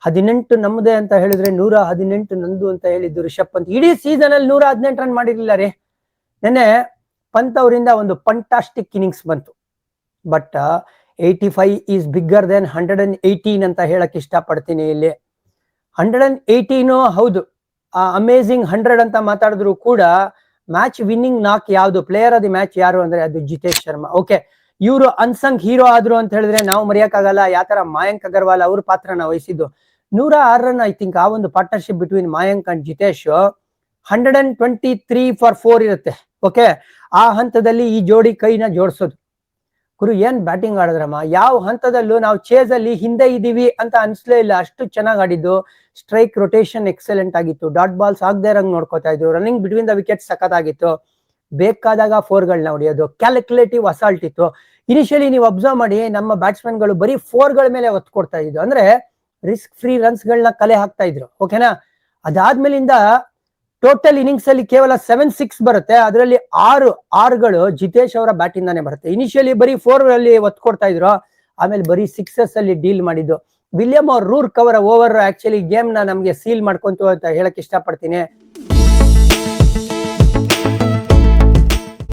18 ನಮ್ಮದೇ ಅಂತ ಹೇಳಿದ್ರೆ 118 ನಂದು ಅಂತ ಹೇಳಿದ್ದು ರಿಷಬ್ ಪಂತ್. ಇಡೀ ಸೀಸನ್ ಅಲ್ಲಿ 118 ರನ್ ಮಾಡಿರ್ಲಿಲ್ಲ ರೀ. ನೆನ್ನೆ ಪಂತ್ ಅವರಿಂದ ಒಂದು ಫಂಟಾಸ್ಟಿಕ್ ಇನ್ನಿಂಗ್ಸ್ ಬಂತು. ಬಟ್ 85 ಈಸ್ ಬಿಗ್ಗರ್ ದೆನ್ 118 ಅಂತ ಹೇಳಕ್ ಇಷ್ಟಪಡ್ತೀನಿ. ಇಲ್ಲಿ 118 ಹೌದು, ಅಮೇಸಿಂಗ್ 100 ಅಂತ ಮಾತಾಡಿದ್ರು ಕೂಡ ಮ್ಯಾಚ್ ವಿನ್ನಿಂಗ್ ನಾಕ್ ಯಾವ್ದು, ಪ್ಲೇಯರ್ ಆಫ್ ದಿ ಮ್ಯಾಚ್ ಯಾರು ಅಂದ್ರೆ ಅದು ಜಿತೇಶ್ ಶರ್ಮಾ. ಓಕೆ, ಇವರು ಅನ್ಸಂಗ್ ಹೀರೋ ಆದ್ರು ಅಂತ ಹೇಳಿದ್ರೆ ನಾವು ಮರೆಯಕ್ಕಾಗಲ್ಲ. ಯಾವ ತರ ಮಾಯಾಂಕ್ ಅಗರ್ವಾಲ್ ಅವ್ರ ಪಾತ್ರನ ವಹಿಸಿದ್ದು. 106 ರನ್ ಐ ಥಿಂಕ್ ಆ ಒಂದು partnership between Mayank and Jitesh. 123 for 4 ಇರುತ್ತೆ. ಓಕೆ, ಆ ಹಂತದಲ್ಲಿ ಈ ಜೋಡಿ ಕೈನ ಜೋಡಿಸೋದು. ಗುರು ಏನ್ ಬ್ಯಾಟಿಂಗ್ ಆಡಿದ್ರಮ್ಮ. ಯಾವ ಹಂತದಲ್ಲೂ ನಾವು ಚೇಸ್ ಅಲ್ಲಿ ಹಿಂದೆ ಇದೀವಿ ಅಂತ ಅನ್ಸ್ಲೇ ಇಲ್ಲ, ಅಷ್ಟು ಚೆನ್ನಾಗಿ ಆಡಿದ್ದು. ಸ್ಟ್ರೈಕ್ ರೊಟೇಷನ್ ಎಕ್ಸಲೆಂಟ್ ಆಗಿತ್ತು. ಡಾಟ್ ಬಾಲ್ಸ್ ಆಗದೆ ಇರಂಗ್ ನೋಡ್ಕೋತಾ ಇದ್ರು. ರನ್ನಿಂಗ್ ಬಿಟ್ವೀನ್ ದ ವಿಕೆಟ್ ಸಖತ್ತಾಗಿತ್ತು. ಬೇಕಾದಾಗ 4ಗಳನ್ನ ಹೊಡೆಯೋದು, ಕ್ಯಾಲ್ಕುಲೇಟಿವ್ ಅಸಾಲ್ಟ್ ಇತ್ತು. ಇನಿಷಿಯಲಿ ನೀವು ಅಬ್ಸರ್ವ್ ಮಾಡಿ, ನಮ್ಮ ಬ್ಯಾಟ್ಸ್ಮನ್ ಗಳು ಬರೀ 4ಗಳ ಮೇಲೆ ಒತ್ತು ಕೊಡ್ತಾ ಇದ್ರು. ಅಂದ್ರೆ ರಿಸ್ಕ್ ಫ್ರೀ ರನ್ಸ್ ಗಳನ್ನ ಕಲೆ ಹಾಕ್ತಾ ಇದ್ರು. ಓಕೆನಾ. ಅದಾದ್ಮೇಲಿಂದ ಟೋಟಲ್ ಇನ್ನಿಂಗ್ಸ್ ಅಲ್ಲಿ ಕೇವಲ 7-6 ಬರುತ್ತೆ. ಅದರಲ್ಲಿ 6 ಜಿತೇಶ್ ಅವರ ಬ್ಯಾಟ್ ಇಂದಾನೆ ಬರುತ್ತೆ. ಇನಿಷಿಯಲಿ ಬರೀ 4 ಅಲ್ಲಿ ಒತ್ತು ಕೊಡ್ತಾ ಇದ್ರು, ಆಮೇಲೆ ಬರೀ 6 ಅಲ್ಲಿ ಡೀಲ್ ಮಾಡಿದ್ದು. ವಿಲಿಯಂ ಅವ್ರ Ruhr cover over actually game ನ ನಮ್ಗೆ ಸೀಲ್ ಮಾಡ್ಕೊಂತು ಅಂತ ಹೇಳಕ್ ಇಷ್ಟಪಡ್ತೀನಿ.